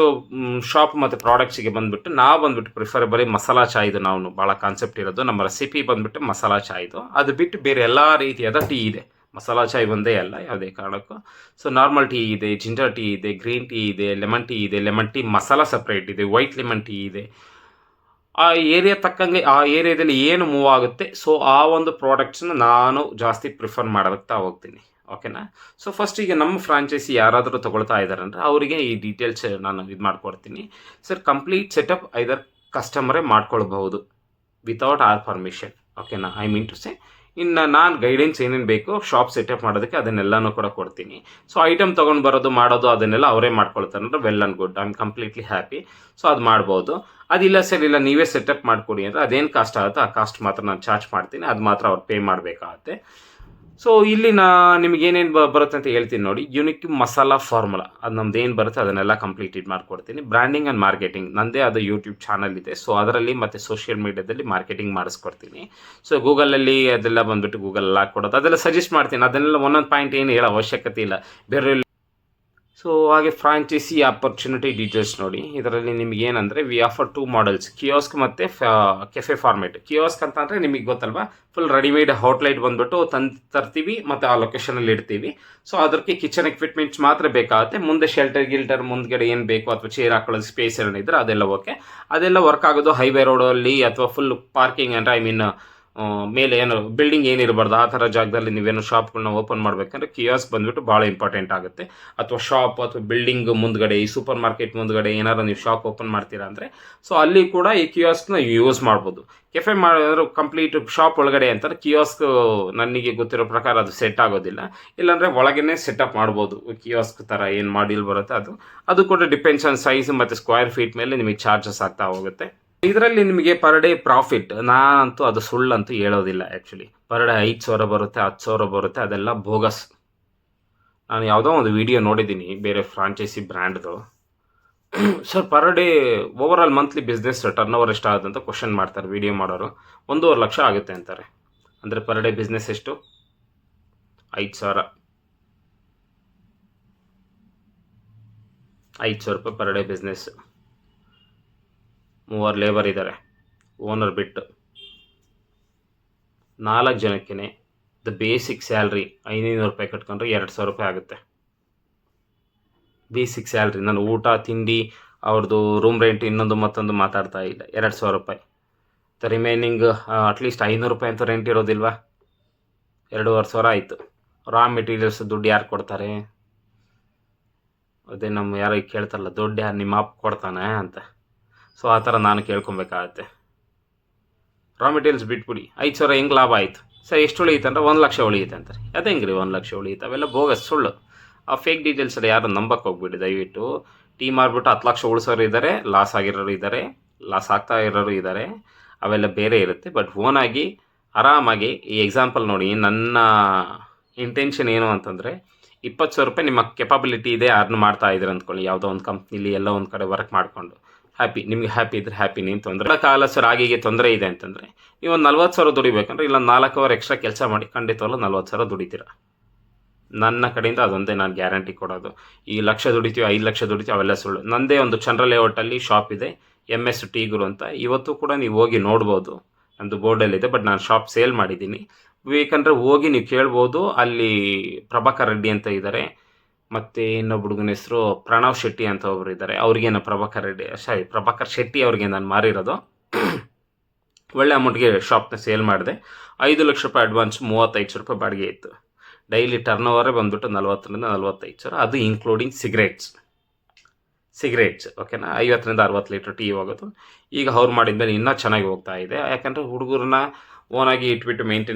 ಶಾಪ್ ಮತ್ತು ಪ್ರಾಡಕ್ಟ್ಸಿಗೆ ಬಂದುಬಿಟ್ಟು ಪ್ರಿಫರಬಲಿ ಮಸಾಲಾ ಚಾಯ್ದು ನಾವು ಭಾಳ ಕಾನ್ಸೆಪ್ಟ್ ಇರೋದು. ನಮ್ಮ ರೆಸಿಪಿ ಬಂದುಬಿಟ್ಟು ಮಸಾಲಾ ಚಾಯ್ದು, ಅದು ಬಿಟ್ಟು ಬೇರೆ ಎಲ್ಲ ರೀತಿಯಾದ ಟೀ ಇದೆ. ಮಸಾಲಾ ಚಾಯ್ ಒಂದೇ ಅಲ್ಲ ಯಾವುದೇ ಕಾರಣಕ್ಕೂ. ಸೊ ನಾರ್ಮಲ್ ಟೀ ಇದೆ, ಜಿಂಜರ್ ಟೀ ಇದೆ, ಗ್ರೀನ್ ಟೀ ಇದೆ, ಲೆಮನ್ ಟೀ ಇದೆ, ಲೆಮನ್ ಟೀ ಮಸಾಲಾ ಸಪ್ರೇಟ್ ಇದೆ, ವೈಟ್ ಲೆಮನ್ ಟೀ ಇದೆ. ಆ ಏರಿಯಾ ತಕ್ಕಂಗೆ ಆ ಏರಿಯಾದಲ್ಲಿ ಏನು ಮೂವ್ ಆಗುತ್ತೆ, ಸೊ ಆ ಒಂದು ಪ್ರಾಡಕ್ಟ್ಸನ್ನ ನಾನು ಜಾಸ್ತಿ ಪ್ರಿಫರ್ ಮಾಡೋದಕ್ಕೆ ಹೋಗ್ತೀನಿ. ಓಕೆನಾ? ಸೊ ಫಸ್ಟ್ ಈಗ ನಮ್ಮ ಫ್ರಾಂಚೈಸಿ ಯಾರಾದರೂ ತೊಗೊಳ್ತಾ ಇದ್ದಾರೆ ಅಂದರೆ ಅವರಿಗೆ ಈ ಡೀಟೇಲ್ಸ್ ನಾನು ಇದು ಮಾಡಿಕೊಡ್ತೀನಿ. ಸರ್ ಕಂಪ್ಲೀಟ್ ಸೆಟಪ್ ಐದರ್ ಕಸ್ಟಮರೇ ಮಾಡ್ಕೊಳ್ಬಹುದು ವಿತೌಟ್ ಆರ್ ಪರ್ಮಿಷನ್. ಓಕೆನಾ? ಐ ಮೀನ್ ಟು ಸೇ, ಇನ್ನು ನಾನು ಗೈಡೆನ್ಸ್ ಏನೇನು ಬೇಕು ಶಾಪ್ ಸೆಟಪ್ ಮಾಡೋದಕ್ಕೆ ಅದನ್ನೆಲ್ಲನೂ ಕೂಡ ಕೊಡ್ತೀನಿ. ಸೊ ಐಟಮ್ ತೊಗೊಂಡು ಬರೋದು ಮಾಡೋದು ಅದನ್ನೆಲ್ಲ ಅವರೇ ಮಾಡ್ಕೊಳ್ತಾರೆ ಅಂದರೆ well and good, I am completely happy. So ಅದು ಮಾಡ್ಬೋದು. ಅದಿಲ್ಲ ಸರ್ ಇಲ್ಲ ನೀವೇ ಸೆಟಪ್ ಮಾಡಿಕೊಡಿ ಅಂದರೆ ಅದೇನು ಕಾಸ್ಟ್ ಆಗುತ್ತೋ ಆ ಕಾಸ್ಟ್ ಮಾತ್ರ ನಾನು ಚಾರ್ಜ್ ಮಾಡ್ತೀನಿ, ಅದು ಮಾತ್ರ ಅವ್ರು ಪೇ ಮಾಡಬೇಕಾಗತ್ತೆ. ಸೊ ಇಲ್ಲಿ ನಿಮಗೇನೇನು ಬರುತ್ತೆ ಅಂತ ಹೇಳ್ತೀನಿ ನೋಡಿ. ಯುನಿಕ್ ಮಸಾಲಾ ಫಾರ್ಮುಲಾ, ಅದು ನಮ್ದು ಏನು ಬರುತ್ತೆ ಅದನ್ನೆಲ್ಲ ಕಂಪ್ಲೀಟ್ ಮಾಡಿಕೊಡ್ತೀನಿ. ಬ್ರ್ಯಾಂಡಿಂಗ್ ಆ್ಯಂಡ್ ಮಾರ್ಕೆಟಿಂಗ್ ನನ್ನದೇ ಅದು ಯೂಟ್ಯೂಬ್ ಚಾನಲ್ ಇದೆ. ಸೊ ಅದರಲ್ಲಿ ಮತ್ತು ಸೋಷಿಯಲ್ ಮೀಡಿಯಾದಲ್ಲಿ ಮಾರ್ಕೆಟಿಂಗ್ ಮಾಡಿಸ್ಕೊಡ್ತೀನಿ. ಸೊ ಗೂಗಲಲ್ಲಿ ಅದೆಲ್ಲ ಬಂದುಬಿಟ್ಟು ಗೂಗಲಲ್ಲಿ ಹಾಕ್ಕೊಡೋದು, ಅದೆಲ್ಲ ಸಜೆಸ್ಟ್ ಮಾಡ್ತೀನಿ. ಅದನ್ನೆಲ್ಲ ಒಂದೊಂದು ಪಾಯಿಂಟ್ ಏನು ಹೇಳೋ ಅವಶ್ಯಕತೆ ಇಲ್ಲ ಬೇರೆ. ಸೊ ಹಾಗೆ ಫ್ರಾಂಚೈಸಿ ಆಪರ್ಚುನಿಟಿ ಡೀಟೇಲ್ಸ್ ನೋಡಿ. ಇದರಲ್ಲಿ ನಿಮ್ಗೆ ಏನಂದರೆ ವಿ ಆಫರ್ 2 ಮಾಡೆಲ್ಸ್, ಕಿಯೋಸ್ಕ್ ಮತ್ತು ಕೆಫೆ ಫಾರ್ಮೇಟ್. ಕಿಯೋಸ್ಕ್ ಅಂತ ಅಂದರೆ ನಿಮಗೆ ಗೊತ್ತಲ್ವಾ, ಫುಲ್ ರೆಡಿಮೇಡ್ ಔಟ್ಲೈಟ್ ಬಂದುಬಿಟ್ಟು ತರ್ತೀವಿ ಮತ್ತು ಆ ಲೊಕೇಶನಲ್ಲಿ ಇಡ್ತೀವಿ. ಸೊ ಅದಕ್ಕೆ ಕಿಚನ್ ಎಕ್ವಿಪ್ಮೆಂಟ್ಸ್ ಮಾತ್ರ ಬೇಕಾಗುತ್ತೆ. ಮುಂದೆ ಶೆಲ್ಟರ್ ಮುಂದ್ಗಡೆ ಏನು ಬೇಕು ಅಥವಾ ಚೇರ್ ಹಾಕೊಳ್ಳೋದು ಸ್ಪೇಸ್ ಏನಿದ್ರೆ ಅದೆಲ್ಲ ಓಕೆ. ಅದೆಲ್ಲ ವರ್ಕ್ ಆಗೋದು ಹೈವೇ ರೋಡಲ್ಲಿ ಅಥವಾ ಫುಲ್ ಪಾರ್ಕಿಂಗ್ ಅಂದರೆ ಐ ಮೀನ್ ಮೇಲೆ ಏನು ಬಿಲ್ಡಿಂಗ್ ಏನಿರಬಾರ್ದು ಆ ಥರ ಜಾಗದಲ್ಲಿ ನೀವೇನು ಶಾಪ್ಗಳನ್ನ ಓಪನ್ ಮಾಡಬೇಕಂದ್ರೆ ಕಿಯಾಸ್ಕ್ ಬಂದುಬಿಟ್ಟು ಭಾಳ ಇಂಪಾರ್ಟೆಂಟ್ ಆಗುತ್ತೆ. ಅಥವಾ ಶಾಪ್ ಅಥವಾ ಬಿಲ್ಡಿಂಗ್ ಮುಂದ್ಗಡೆ, ಈ ಸೂಪರ್ ಮಾರ್ಕೆಟ್ ಮುಂದ್ಗಡೆ ಏನಾರು ನೀವು ಶಾಪ್ ಓಪನ್ ಮಾಡ್ತೀರಾ ಅಂದರೆ ಸೊ ಅಲ್ಲಿ ಕೂಡ ಈ ಕಿಯಾಸ್ಕ್ನ ಯೂಸ್ ಮಾಡ್ಬೋದು. ಕೆಫೆ ಮಾಡಿದ್ರು ಕಂಪ್ಲೀಟ್ ಶಾಪ್ ಒಳಗಡೆ ಅಂತಾರೆ ಕಿಯಾಸ್ಕ್ ನನಗೆ ಗೊತ್ತಿರೋ ಪ್ರಕಾರ ಅದು ಸೆಟ್ ಆಗೋದಿಲ್ಲ. ಇಲ್ಲಾಂದರೆ ಒಳಗೇ ಸೆಟಪ್ ಮಾಡ್ಬೋದು ಕಿಯಾಸ್ಕ್ ಥರ ಏನು ಮಾಡಿಲ್ ಬರುತ್ತೆ ಅದು ಕೂಡ ಡಿಪೆಂಡ್ಸ್ ಆನ್ ಸೈಜ್ ಮತ್ತು ಸ್ಕ್ವೇರ್ ಫೀಟ್ ಮೇಲೆ ನಿಮಗೆ ಚಾರ್ಜಸ್ ಆಗ್ತಾ ಹೋಗುತ್ತೆ. ಇದರಲ್ಲಿ ನಿಮಗೆ ಪರ್ ಡೇ ಪ್ರಾಫಿಟ್ ನಾನಂತೂ ಅದು ಸುಳ್ಳಂತೂ ಹೇಳೋದಿಲ್ಲ. ಆ್ಯಕ್ಚುಲಿ ಪರ್ ಡೇ 5,000 ಬರುತ್ತೆ, 10,000 ಬರುತ್ತೆ, ಅದೆಲ್ಲ ಬೋಗಸ್. ನಾನು ಯಾವುದೋ ಒಂದು ವಿಡಿಯೋ ನೋಡಿದ್ದೀನಿ ಬೇರೆ ಫ್ರಾಂಚೈಸಿ ಬ್ರ್ಯಾಂಡ್ದು. Sir per day overall monthly business turnover ಎಷ್ಟಾಗುತ್ತೆ ಅಂತ ಕ್ವಶನ್ ಮಾಡ್ತಾರೆ ವಿಡಿಯೋ ಮಾಡೋರು. 1.5 ಲಕ್ಷ ಆಗುತ್ತೆ ಅಂತಾರೆ. ಅಂದರೆ ಪರ್ ಡೇ ಬಿಸ್ನೆಸ್ ಎಷ್ಟು? 5,000. ₹5,000 ಪರ್ ಡೇ ಬಿಸ್ನೆಸ್. 3 ಲೇಬರ್ ಇದ್ದಾರೆ, ಓನರ್ ಬಿಟ್ಟು. 4 ಜನಕ್ಕೆ ದ ಬೇಸಿಕ್ ಸ್ಯಾಲ್ರಿ ₹500 ಕಟ್ಕೊಂಡ್ರೆ ₹2,000 ಆಗುತ್ತೆ. ಬೇಸಿಕ್ ಸ್ಯಾಲ್ರಿ, ನಾನು ಊಟ ತಿಂಡಿ ಅವ್ರದ್ದು ರೂಮ್ ರೆಂಟ್ ಇನ್ನೊಂದು ಮತ್ತೊಂದು ಮಾತಾಡ್ತಾ ಇಲ್ಲ. ₹2,000. ದ ರಿಮೈನಿಂಗ್ ಅಟ್ಲೀಸ್ಟ್ ₹500 ಅಂತೂ ರೆಂಟ್ ಇರೋದಿಲ್ವಾ? 2,500 ಆಯಿತು. ರಾ ಮೆಟೀರಿಯಲ್ಸ್ ದುಡ್ಡು ಯಾರು ಕೊಡ್ತಾರೆ? ಅದೇ ನಮ್ಮ ಯಾರೋ ಕೇಳ್ತಾರಲ್ಲ, ದುಡ್ಡು ಯಾರು ನಿಮ್ಮ ಅಪ್ಪ ಕೊಡ್ತಾನೆ ಅಂತ. ಸೊ ಆ ಥರ ನಾನು ಕೇಳ್ಕೊಬೇಕಾಗತ್ತೆ. ರಾ ಮೆಟೀರಿಯಲ್ಸ್ ಬಿಟ್ಬಿಡಿ, 5,000 ಹೆಂಗೆ ಲಾಭ ಆಯಿತು ಸರ್? ಎಷ್ಟು ಉಳಿಯುತ್ತೆ ಅಂದರೆ 1,00,000 ಉಳಿಯುತ್ತೆ ಅಂತಾರೆ. ಅದು ಹೆಂಗೆ ರೀ 1,00,000 ಉಳಿಯುತ್ತೆ? ಅವೆಲ್ಲ ಬೋಗಸ್, ಸುಳ್ಳು. ಆ ಫೇಕ್ ಡೀಟೇಲ್ಸ್ ಯಾರು ನಂಬಕ್ಕೆ ಹೋಗ್ಬಿಡಿ ದಯವಿಟ್ಟು. ಟೀಮ್ ಮಾಡಿಬಿಟ್ಟು 10 ಲಕ್ಷ ಉಳಿಸೋರು ಇದ್ದಾರೆ, ಲಾಸ್ ಆಗಿರೋರು ಇದ್ದಾರೆ, ಲಾಸ್ ಆಗ್ತಾ ಇರೋರು ಇದ್ದಾರೆ. ಅವೆಲ್ಲ ಬೇರೆ ಇರುತ್ತೆ. ಬಟ್ ಓನಾಗಿ ಆರಾಮಾಗಿ ಈ ಎಕ್ಸಾಂಪಲ್ ನೋಡಿ, ನನ್ನ ಇಂಟೆನ್ಷನ್ ಏನು ಅಂತಂದರೆ, ₹20,000 ನಿಮ್ಮ ಕೆಪಾಬಿಲಿಟಿ ಇದೆ, ಅರ್ನ್ ಮಾಡ್ತಾ ಇದ್ದೀರ ಅಂದ್ಕೊಳ್ಳಿ, ಯಾವುದೋ ಒಂದು ಕಂಪ್ನಿಲಿ ಎಲ್ಲೋ ಒಂದು ಕಡೆ ವರ್ಕ್ ಮಾಡಿಕೊಂಡು. ಹ್ಯಾಪಿ, ನಿಮಗೆ ಹ್ಯಾಪಿ ಇದ್ರೆ ಹ್ಯಾಪಿ, ನೀನು ತೊಂದರೆ ಕಾಲ ಸರ್ ಆಗಿಗೆ ತೊಂದರೆ ಇದೆ ಅಂತಂದರೆ ನೀವು ಒಂದು 40,000 ದುಡಿಬೇಕಂದ್ರೆ ಇಲ್ಲ 4 ಅವರ್ ಎಕ್ಸ್ಟ್ರಾ ಕೆಲಸ ಮಾಡಿ ಖಂಡಿತವಲ್ಲ 40,000 ದುಡಿತೀರ. ನನ್ನ ಕಡೆಯಿಂದ ಅದೊಂದೇ ನಾನು ಗ್ಯಾರಂಟಿ ಕೊಡೋದು. ಈ 1,00,000 ದುಡಿತೀವಿ, 5,00,000 ದುಡಿತೀವಿ, ಅವೆಲ್ಲ ಸುಳ್ಳು. ನನ್ನದೇ ಒಂದು ಚಂದ್ರ ಲೇಔಟಲ್ಲಿ ಶಾಪ್ ಇದೆ, MS ಟೀ ಗುರು ಅಂತ. ಇವತ್ತು ಕೂಡ ನೀವು ಹೋಗಿ ನೋಡ್ಬೋದು, ನಮ್ಮದು ಬೋರ್ಡಲ್ಲಿದೆ. ಬಟ್ ನಾನು ಶಾಪ್ ಸೇಲ್ ಮಾಡಿದ್ದೀನಿ. ಬೇಕಂದರೆ ಹೋಗಿ ನೀವು ಕೇಳ್ಬೋದು. ಅಲ್ಲಿ ಪ್ರಭಾಕರ್ ರೆಡ್ಡಿ ಅಂತ ಇದ್ದಾರೆ, ಮತ್ತು ಇನ್ನೊಬ್ಬ ಹುಡುಗನ ಹೆಸರು ಪ್ರಣವ್ ಶೆಟ್ಟಿ ಅಂತ ಒಬ್ಬರು ಇದ್ದಾರೆ. ಅವ್ರಿಗೇನು ಪ್ರಭಾಕರ್ ಶೆಟ್ಟಿ ಅವ್ರಿಗೆ ನಾನು ಮಾರಿರೋದು. ಒಳ್ಳೆ ಅಮೌಂಟ್ಗೆ ಶಾಪ್ನ ಸೇಲ್ ಮಾಡಿದೆ. ₹5,00,000 ಅಡ್ವಾನ್ಸ್, ₹35,000 ಬಾಡಿಗೆ ಇತ್ತು. ಡೈಲಿ ಟರ್ನ್ ಓವರೇ ಬಂದುಬಿಟ್ಟು 40,000 ರಿಂದ 45,000. ಅದು ಇನ್ಕ್ಲೂಡಿಂಗ್ ಸಿಗರೇಟ್ಸ್ ಓಕೆನಾ. 50 ರಿಂದ 60 ಲೀಟ್ರ್ ಟೀ ಹೋಗೋದು. ಈಗ ಅವ್ರು ಮಾಡಿದ್ಮೇಲೆ ಇನ್ನೂ ಚೆನ್ನಾಗಿ ಹೋಗ್ತಾ ಇದೆ. ಯಾಕಂದರೆ ಹುಡುಗರನ್ನ ಓನಾಗಿ ಇಟ್ಬಿಟ್ಟು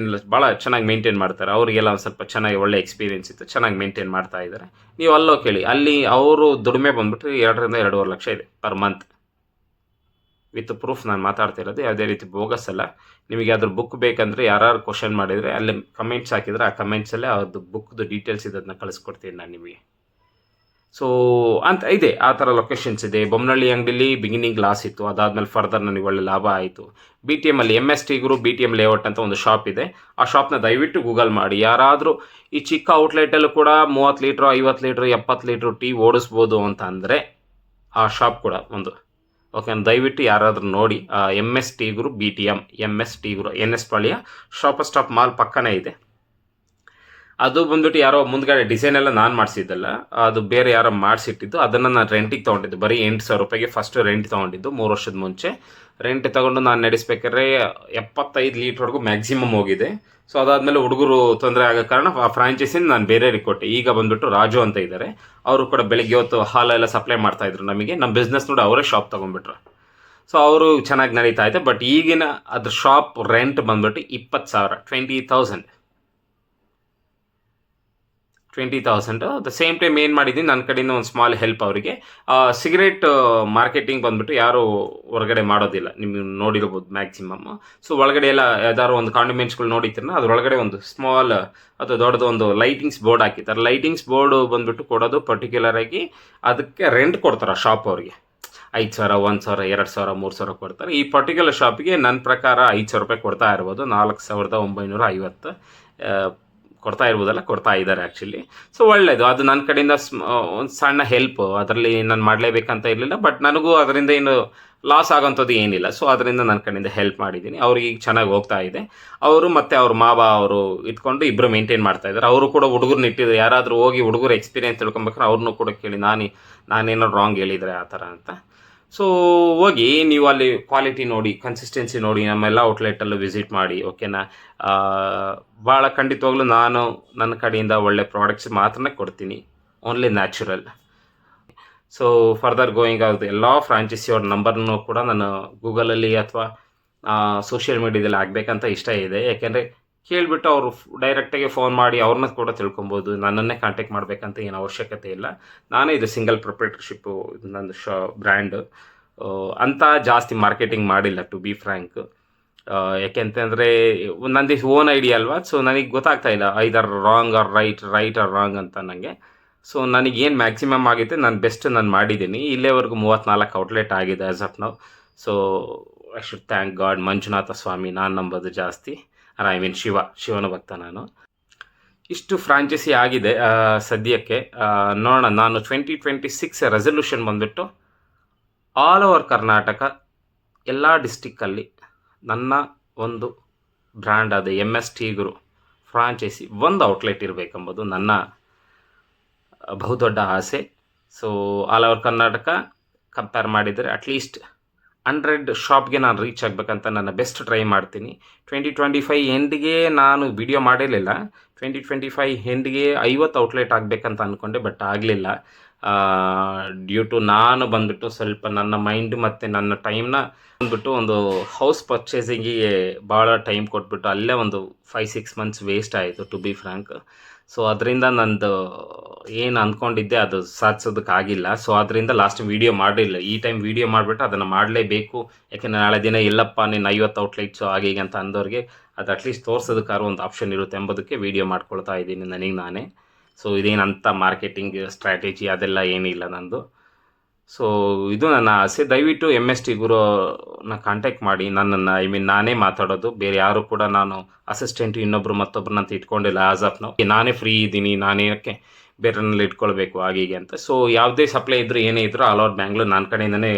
ಭಾಳ ಚೆನ್ನಾಗಿ ಮೇಂಟೈನ್ ಮಾಡ್ತಾರೆ. ಅವರಿಗೆಲ್ಲ ಒಂದು ಸ್ವಲ್ಪ ಚೆನ್ನಾಗಿ ಒಳ್ಳೆ ಎಕ್ಸ್ಪೀರಿಯೆನ್ಸ್ ಇತ್ತು, ಚೆನ್ನಾಗಿ ಮೇಂಟೈನ್ ಮಾಡ್ತಾ ಇದ್ದಾರೆ. ನೀವು ಅಲ್ಲೋ ಕೇಳಿ, ಅಲ್ಲಿ ಅವರು ದುಡಿಮೆ ಬಂದುಬಿಟ್ಟು 2 ರಿಂದ 2.5 ಲಕ್ಷ ಇದೆ ಪರ್ ಮಂತ್. ವಿತ್ ಪ್ರೂಫ್ ನಾನು ಮಾತಾಡ್ತಿರೋದು, ಯಾವುದೇ ರೀತಿ ಬೋಗಸ್ ಅಲ್ಲ. ನಿಮಗೆ ಅದ್ರ ಬುಕ್ ಬೇಕಂದರೆ ಯಾರು ಕ್ವಶನ್ ಮಾಡಿದರೆ ಅಲ್ಲಿ ಕಮೆಂಟ್ಸ್ ಹಾಕಿದರೆ ಆ ಕಮೆಂಟ್ಸಲ್ಲೇ ಅವ್ರದ್ದು ಬುಕ್ದು ಡೀಟೇಲ್ಸ್ ಇದನ್ನು ಕಳಿಸ್ಕೊಡ್ತೀನಿ ನಾನು ನಿಮಗೆ. ಸೊ ಅಂತ ಇದೆ, ಆ ಥರ ಲೊಕೇಶನ್ಸ್ ಇದೆ. ಬೊಮ್ಮನಹಳ್ಳಿ ಅಂಗಡಿಲಿ ಬಿಗಿನಿಂಗ್ ಲಾಸ್ ಇತ್ತು, ಅದಾದಮೇಲೆ ಫರ್ದರ್ ನನಗೆ ಒಳ್ಳೆ ಲಾಭ ಆಯಿತು. BTM ಅಲ್ಲಿ MS ಟೀ ಗುರು BTM ಲೇಔಟ್ ಅಂತ ಒಂದು ಶಾಪ್ ಇದೆ. ಆ ಶಾಪ್ನ ದಯವಿಟ್ಟು ಗೂಗಲ್ ಮಾಡಿ. ಯಾರಾದರೂ ಈ ಚಿಕ್ಕ ಔಟ್ಲೆಟಲ್ಲೂ ಕೂಡ 30 ಲೀಟ್ರು 50 ಲೀಟ್ರು 70 ಲೀಟ್ರು ಟೀ ಓಡಿಸ್ಬೋದು ಅಂತ ಅಂದರೆ ಆ ಶಾಪ್ ಕೂಡ ಒಂದು ಓಕೆ. ದಯವಿಟ್ಟು ಯಾರಾದರೂ ನೋಡಿ. MS ಟೀ ಗುರು BTM, MS ಟೀ ಗುರು NS ಪಾಳ್ಯ ಸ್ಟಾಪ್ ಮಾಲ್ ಪಕ್ಕನೇ ಇದೆ. ಅದು ಬಂದ್ಬಿಟ್ಟು ಯಾರೋ ಮುಂದ್ಗಡೆ ಡಿಸೈನ್ ಎಲ್ಲ ನಾನು ಮಾಡಿಸಿದ್ದಲ್ಲ, ಅದು ಬೇರೆ ಯಾರೋ ಮಾಡಿಸಿಟ್ಟಿದ್ದು. ಅದನ್ನು ನಾನು ರೆಂಟಿಗೆ ತೊಗೊಂಡಿದ್ದು. ಬರೀ ₹8,000 ಫಸ್ಟ್ ರೆಂಟ್ ತೊಗೊಂಡಿದ್ದು 3 ವರ್ಷದ ಮುಂಚೆ. ರೆಂಟ್ ತೊಗೊಂಡು ನಾನು ನಡೆಸ್ಬೇಕಾದ್ರೆ 75 ಲೀಟ್ರ್ವರೆಗೂ ಮ್ಯಾಕ್ಸಿಮಮ್ ಹೋಗಿದೆ. ಸೊ ಅದಾದಮೇಲೆ ಹುಡುಗರು ತೊಂದರೆ ಆಗೋ ಕಾರಣ ಆ ಫ್ರಾಂಚೈಸಿನ ನಾನು ಬೇರೆಯವ್ರಿಗೆ ಕೊಟ್ಟೆ. ಈಗ ಬಂದುಬಿಟ್ಟು ರಾಜು ಅಂತ ಇದ್ದಾರೆ, ಅವರು ಕೂಡ ಬೆಳಿಗ್ಗೆ ಹೊತ್ತು ಹಾಲೆಲ್ಲ ಸಪ್ಲೈ ಮಾಡ್ತಾಯಿದ್ರು ನಮಗೆ. ನಮ್ಮ ಬಿಸ್ನೆಸ್ ನೋಡಿ ಅವರೇ ಶಾಪ್ ತೊಗೊಂಡ್ಬಿಟ್ರು. ಸೊ ಅವರು ಚೆನ್ನಾಗಿ ನಡೀತಾ ಇದೆ. ಬಟ್ ಈಗಿನ ಅದ್ರ ಶಾಪ್ ರೆಂಟ್ ಬಂದ್ಬಿಟ್ಟು 20,000 20,000. ದ ಸೇಮ್ ಟೈಮ್ ಏನು ಮಾಡಿದ್ದೀನಿ, ನನ್ನ ಕಡೆಯಿಂದ ಒಂದು ಸ್ಮಾಲ್ ಹೆಲ್ಪ್ ಅವರಿಗೆ. ಸಿಗರೇಟ್ ಮಾರ್ಕೆಟಿಂಗ್ ಬಂದುಬಿಟ್ಟು ಯಾರು ಹೊರಗಡೆ ಮಾಡೋದಿಲ್ಲ, ನಿಮಗೆ ನೋಡಿರ್ಬೋದು ಮ್ಯಾಕ್ಸಿಮಮ್. ಸೊ ಒಳಗಡೆ ಎಲ್ಲ ಯಾವ್ದಾದ್ರು ಒಂದು ಕಾಂಡಿಮೆಂಟ್ಸ್ಗಳು ನೋಡಿರ್ತೀರ, ಅದರೊಳಗಡೆ ಒಂದು ಸ್ಮಾಲ್ ಅಥವಾ ದೊಡ್ಡದು ಒಂದು ಲೈಟಿಂಗ್ಸ್ ಬೋರ್ಡ್ ಹಾಕಿರ್ತಾರೆ. ಲೈಟಿಂಗ್ಸ್ ಬೋರ್ಡು ಬಂದುಬಿಟ್ಟು ಕೊಡೋದು ಪರ್ಟಿಕ್ಯುಲರ್ ಆಗಿ ಅದಕ್ಕೆ ರೆಂಟ್ ಕೊಡ್ತಾರೆ ಶಾಪ್ ಅವ್ರಿಗೆ. 5,000 1,000 2,000 3,000 ಕೊಡ್ತಾರೆ. ಈ ಪರ್ಟಿಕ್ಯುಲರ್ ಶಾಪಿಗೆ ನನ್ನ ಪ್ರಕಾರ ₹5,000 ಕೊಡ್ತಾ ಇರ್ಬೋದು. 4,950 ಕೊಡ್ತಾ ಇರ್ಬೋದಲ್ಲ, ಕೊಡ್ತಾ ಇದ್ದಾರೆ ಆ್ಯಕ್ಚುಲಿ. ಸೊ ಒಳ್ಳೆಯದು, ಅದು ನನ್ನ ಕಡೆಯಿಂದ ಒಂದು ಸಣ್ಣ ಹೆಲ್ಪ್. ಅದರಲ್ಲಿ ನಾನು ಮಾಡಲೇಬೇಕಂತ ಇರಲಿಲ್ಲ, ಬಟ್ ನನಗೂ ಅದರಿಂದ ಏನು ಲಾಸ್ ಆಗೋಂಥದ್ದು ಏನಿಲ್ಲ. ಸೊ ಅದರಿಂದ ನನ್ನ ಕಡೆಯಿಂದ ಹೆಲ್ಪ್ ಮಾಡಿದ್ದೀನಿ. ಅವ್ರಿಗೆ ಈಗ ಚೆನ್ನಾಗಿ ಹೋಗ್ತಾ ಇದೆ. ಅವರು ಮತ್ತು ಅವ್ರ ಮಾವ ಅವರು ಇಟ್ಕೊಂಡು ಇಬ್ಬರು ಮೇಂಟೈನ್ ಮಾಡ್ತಾ ಇದ್ದಾರೆ. ಅವರು ಕೂಡ ಹುಡುಗರನ್ನ ಇಟ್ಟಿದ್ದಾರೆ. ಯಾರಾದರೂ ಹೋಗಿ ಹುಡುಗರು ಎಕ್ಸ್ಪೀರಿಯೆನ್ಸ್ ತಿಳ್ಕೊಬೇಕಾದ್ರೆ ಅವ್ರನ್ನೂ ಕೂಡ ಕೇಳಿ, ನಾನೇನೋ ರಾಂಗ್ ಹೇಳಿದರೆ ಆ ಥರ ಅಂತ. ಸೊ ಹೋಗಿ ನೀವು ಅಲ್ಲಿ ಕ್ವಾಲಿಟಿ ನೋಡಿ, ಕನ್ಸಿಸ್ಟೆನ್ಸಿ ನೋಡಿ, ನಮ್ಮೆಲ್ಲ ಔಟ್ಲೆಟಲ್ಲೂ ವಿಸಿಟ್ ಮಾಡಿ ಓಕೆನಾ. ಭಾಳ ಖಂಡಿತವಾಗ್ಲೂ ನಾನು ನನ್ನ ಕಡೆಯಿಂದ ಒಳ್ಳೆ ಪ್ರಾಡಕ್ಟ್ಸ್ ಮಾತ್ರ ಕೊಡ್ತೀನಿ, only natural. So further going ಆಗುತ್ತೆ ಎಲ್ಲ ಫ್ರಾಂಚೈಸಿಯವ್ರ ನಂಬರ್ನೂ ಕೂಡ ನಾನು ಗೂಗಲಲ್ಲಿ ಅಥವಾ ಸೋಷಿಯಲ್ ಮೀಡಿಯಾದಲ್ಲಿ ಆಗಬೇಕಂತ ಇಷ್ಟ ಇದೆ. ಯಾಕೆಂದರೆ ಕೇಳಿಬಿಟ್ಟು ಅವರು ಡೈರೆಕ್ಟಾಗಿ ಫೋನ್ ಮಾಡಿ ಅವ್ರನ್ನ ಕೂಡ ತಿಳ್ಕೊಬೋದು. ನನ್ನನ್ನೇ ಕಾಂಟ್ಯಾಕ್ಟ್ ಮಾಡಬೇಕಂತ ಏನು ಅವಶ್ಯಕತೆ ಇಲ್ಲ. ನಾನೇ ಇದು ಸಿಂಗಲ್ ಪ್ರೊಪ್ರೈಟರ್ಶಿಪ್ಪು, ನಂದು ಬ್ರ್ಯಾಂಡು ಅಂತ ಜಾಸ್ತಿ ಮಾರ್ಕೆಟಿಂಗ್ ಮಾಡಿಲ್ಲ ಟು ಬಿ ಫ್ರ್ಯಾಂಕ್. ಯಾಕೆಂತಂದರೆ ನಂದು ಓನ್ ಐಡಿಯಾ ಅಲ್ವಾ. ಸೊ ನನಗೆ ಗೊತ್ತಾಗ್ತಾ ಇಲ್ಲ either wrong or right or wrong ಅಂತ ನನಗೆ. ಸೊ ನನಗೇನು ಮ್ಯಾಕ್ಸಿಮಮ್ ಆಗಿದೆ ನಾನು ಬೆಸ್ಟ್ ನಾನು ಮಾಡಿದ್ದೀನಿ. ಇಲ್ಲೇವರೆಗೂ 34 ಔಟ್ಲೆಟ್ ಆಗಿದೆ as of now. So I should thank God. Manjunatha Swamy ನಾನು ನಂಬೋದು ಜಾಸ್ತಿ. ಐ ಮೀನ್ ಶಿವನ ಭಕ್ತ ನಾನು. ಇಷ್ಟು ಫ್ರಾಂಚೈಸಿ ಆಗಿದೆ ಸದ್ಯಕ್ಕೆ. ನೋಡೋಣ, ನಾನು 2026 ರೆಸಲ್ಯೂಷನ್ ಬಂದುಬಿಟ್ಟು ಆಲ್ ಓವರ್ ಕರ್ನಾಟಕ ಎಲ್ಲ ಡಿಸ್ಟಿಕ್ಕಲ್ಲಿ ನನ್ನ ಒಂದು ಬ್ರ್ಯಾಂಡ್ ಆದ MS ಟಿ ಗುರು ಫ್ರಾಂಚೈಸಿ ಒಂದು ಔಟ್ಲೆಟ್ ಇರಬೇಕೆಂಬುದು ನನ್ನ ಬಹುದೊಡ್ಡ ಆಸೆ. So all over Karnataka compare ಮಾಡಿದರೆ ಅಟ್ಲೀಸ್ಟ್ 100 ಶಾಪ್ಗೆ ನಾನು ರೀಚ್ ಆಗಬೇಕಂತ ನನ್ನ ಬೆಸ್ಟ್ ಟ್ರೈ ಮಾಡ್ತೀನಿ. 2025 ಎಂಡಿಗೆ ನಾನು ವಿಡಿಯೋ ಮಾಡಿರಲಿಲ್ಲ. 2025 ಎಂಡಿಗೆ 50 ಔಟ್ಲೆಟ್ ಆಗಬೇಕಂತ ಅಂದ್ಕೊಂಡೆ, ಬಟ್ ಆಗಲಿಲ್ಲ. ಡ್ಯೂ ಟು ನಾನು ಬಂದುಬಿಟ್ಟು ಸ್ವಲ್ಪ ನನ್ನ ಮೈಂಡ್ ಮತ್ತು ನನ್ನ ಟೈಮ್ನ ಬಂದುಬಿಟ್ಟು ಒಂದು ಹೌಸ್ ಪರ್ಚೇಸಿಂಗಿಗೆ ಭಾಳ ಟೈಮ್ ಕೊಟ್ಬಿಟ್ಟು ಅಲ್ಲೇ ಒಂದು 5-6 ಮಂತ್ಸ್ ವೇಸ್ಟ್ ಆಯಿತು, ಟು ಬಿ ಫ್ರ್ಯಾಂಕ್. ಸೊ ಅದರಿಂದ ನಂದು ಏನು ಅಂದ್ಕೊಂಡಿದ್ದೆ ಅದು ಸಾಧಿಸೋದಕ್ಕಾಗಿಲ್ಲ. ಸೊ ಅದರಿಂದ ಲಾಸ್ಟ್ ವೀಡಿಯೋ ಮಾಡಲಿಲ್ಲ. ಈ ಟೈಮ್ ವೀಡಿಯೋ ಮಾಡಿಬಿಟ್ಟು ಅದನ್ನು ಮಾಡಲೇಬೇಕು, ಯಾಕೆಂದರೆ ನಾಳೆ ದಿನ ಎಲ್ಲಪ್ಪ ನೀನು 50 ಔಟ್ಲೆಟ್ಸು ಹಾಗೆ ಹೀಗೆ ಅಂತ ಅಂದವ್ರಿಗೆ ಅದು ಅಟ್ಲೀಸ್ಟ್ ತೋರಿಸೋದಕ್ಕಾದ್ರೂ ಒಂದು ಆಪ್ಷನ್ ಇರುತ್ತೆ ಎಂಬುದಕ್ಕೆ ವೀಡಿಯೋ ಮಾಡ್ಕೊಳ್ತಾ ಇದ್ದೀನಿ ನನಗೆ ನಾನೇ. ಸೊ ಇದೇನಂತ ಮಾರ್ಕೆಟಿಂಗ್ ಸ್ಟ್ರಾಟಜಿ ಅದೆಲ್ಲ ಏನಿಲ್ಲ ನಂದು. ಸೊ ಇದು ನನ್ನ ಆಸೆ. ದಯವಿಟ್ಟು MS ಟಿ ಗುರುನ ಕಾಂಟ್ಯಾಕ್ಟ್ ಮಾಡಿ ನನ್ನನ್ನು, ನಾನೇ ಮಾತಾಡೋದು, ಬೇರೆ ಯಾರು ಕೂಡ ನಾನು ಅಸಿಸ್ಟೆಂಟ್ ಇನ್ನೊಬ್ಬರು ಮತ್ತೊಬ್ಬರನ್ನಂತ ಇಟ್ಕೊಂಡಿಲ್ಲ. ಆಸ್ ಆಫ್ ನಾವು ನಾನೇ ಫ್ರೀ ಇದ್ದೀನಿ, ನಾನೇನಕ್ಕೆ ಬೇರೆನಲ್ಲಿ ಇಟ್ಕೊಳ್ಬೇಕು ಹಾಗೀಗೆ ಅಂತ. ಸೊ ಯಾವುದೇ ಸಪ್ಲೈ ಇದ್ದರೂ ಏನೇ ಇದ್ದರೂ ಆಲ್ ಓವರ್ ಬ್ಯಾಂಗ್ಳೂರ್ ನನ್ನ ಕಡೆಯಿಂದನೇ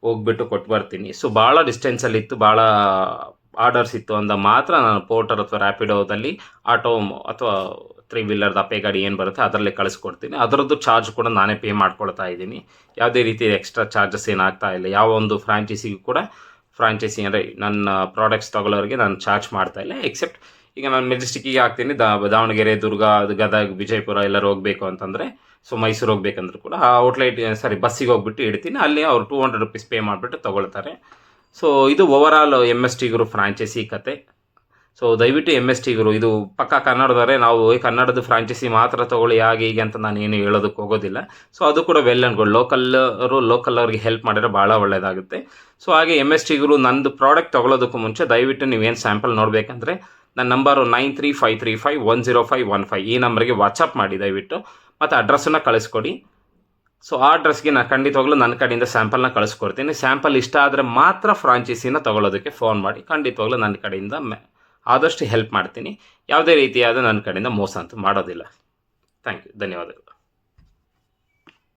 ಹೋಗ್ಬಿಟ್ಟು ಕೊಟ್ಟು ಬರ್ತೀನಿ. ಸೊ ಭಾಳ ಡಿಸ್ಟೆನ್ಸಲ್ಲಿತ್ತು, ಭಾಳ ಆರ್ಡರ್ಸ್ ಇತ್ತು ಅಂದ ಮಾತ್ರ ನಾನು ಪೋರ್ಟರ್ ಅಥವಾ ರ್ಯಾಪಿಡೋದಲ್ಲಿ ಆಟೋ ಅಥವಾ 3 ವೀಲರ್ದು ಅಪೆ ಗಾಡಿ ಏನು ಬರುತ್ತೆ ಅದರಲ್ಲೇ ಕಳಿಸ್ಕೊಡ್ತೀನಿ. ಅದರದ್ದು ಚಾರ್ಜ್ ಕೂಡ ನಾನೇ ಪೇ ಮಾಡ್ಕೊಳ್ತಾ ಇದ್ದೀನಿ. ಯಾವುದೇ ರೀತಿ ಎಕ್ಸ್ಟ್ರಾ ಚಾರ್ಜಸ್ ಏನಾಗ್ತಾ ಇಲ್ಲ. ಯಾವ ಒಂದು ಫ್ರಾಂಚೈಸಿಗೂ ಕೂಡ ಫ್ರಾಂಚೈಸಿ ಅಂದರೆ ನನ್ನ ಪ್ರಾಡಕ್ಟ್ಸ್ ತೊಗೊಳ್ಳೋರಿಗೆ ನಾನು ಚಾರ್ಜ್ ಮಾಡ್ತಾ ಇಲ್ಲ. ಎಕ್ಸೆಪ್ಟ್ ಈಗ ನಾನು ಮೆಜೆಸ್ಟಿಕ್ಕಿಗೆ ಹಾಕ್ತೀನಿ, ದಾವಣಗೆರೆ, ದುರ್ಗ, ಗದಗ, ವಿಜಯಪುರ ಎಲ್ಲರೂ ಹೋಗಬೇಕು ಅಂತಂದರೆ, ಸೊ ಮೈಸೂರು ಹೋಗ್ಬೇಕಂದ್ರೂ ಕೂಡ ಆ ಔಟ್ಲೆಟ್ ಬಸ್ಸಿಗೆ ಹೋಗ್ಬಿಟ್ಟು ಇಡ್ತೀನಿ. ಅಲ್ಲಿ ಅವ್ರು 200 ರೂಪೀಸ್ ಪೇ ಮಾಡಿಬಿಟ್ಟು ತೊಗೊಳ್ತಾರೆ. ಸೊ ಇದು ಓವರಾಲ್ MS ಟಿ ಗುರು ಫ್ರಾಂಚೈಸಿ ಕತೆ. ಸೊ ದಯವಿಟ್ಟು MS ಟಿ ಗುರು, ಇದು ಪಕ್ಕ ಕನ್ನಡದವರೇ, ನಾವು ಕನ್ನಡದ ಫ್ರಾಂಚೈಸಿ ಮಾತ್ರ ತೊಗೊಳ್ಳಿ ಹಾಗೆ ಹೀಗೆ ಅಂತ ನಾನು ಏನು ಹೇಳೋದಕ್ಕೆ ಹೋಗೋದಿಲ್ಲ. ಸೊ ಅದು ಕೂಡ ವೆಲ್ ಆ್ಯಂಡ್ ಗುಡ್. ಲೋಕಲ್ ಅವ್ರಿಗೆ ಹೆಲ್ಪ್ ಮಾಡಿದ್ರೆ ಭಾಳ ಒಳ್ಳೆಯದಾಗುತ್ತೆ. ಸೊ ಹಾಗೆ MS ಟಿ ಗುರು ನಂದು ಪ್ರಾಡಕ್ಟ್ ತೊಗೊಳೋದಕ್ಕೂ ಮುಂಚೆ ದಯವಿಟ್ಟು ನೀವೇನು ಸ್ಯಾಂಪಲ್ ನೋಡಬೇಕಂದ್ರೆ ನನ್ನ ನಂಬರು 9353510515 ಈ ನಂಬರ್ಗೆ ವಾಟ್ಸಪ್ ಮಾಡಿ ದಯವಿಟ್ಟು, ಮತ್ತು ಅಡ್ರೆಸ್ಸನ್ನು ಕಳಿಸ್ಕೊಡಿ. ಸೊ ಆ ಅಡ್ರೆಸ್ಗೆ ನಾನು ಖಂಡಿತವಾಗ್ಲೂ ನನ್ನ ಕಡೆಯಿಂದ ಸ್ಯಾಂಪಲ್ನ ಕಳಿಸ್ಕೊಡ್ತೀನಿ. ಸ್ಯಾಂಪಲ್ ಇಷ್ಟ ಆದರೆ ಮಾತ್ರ ಫ್ರಾಂಚೈಸಿನ ತೊಗೊಳೋದಕ್ಕೆ ಫೋನ್ ಮಾಡಿ. ಖಂಡಿತವಾಗ್ಲೂ ನನ್ನ ಕಡೆಯಿಂದ ಆದಷ್ಟು ಹೆಲ್ಪ್ ಮಾಡ್ತೀನಿ. ಯಾವುದೇ ರೀತಿಯಾದ ನನ್ನ ಕಡೆಯಿಂದ ಮೋಸ ಅಂತೂ ಮಾಡೋದಿಲ್ಲ. ಥ್ಯಾಂಕ್ ಯು, ಧನ್ಯವಾದಗಳು.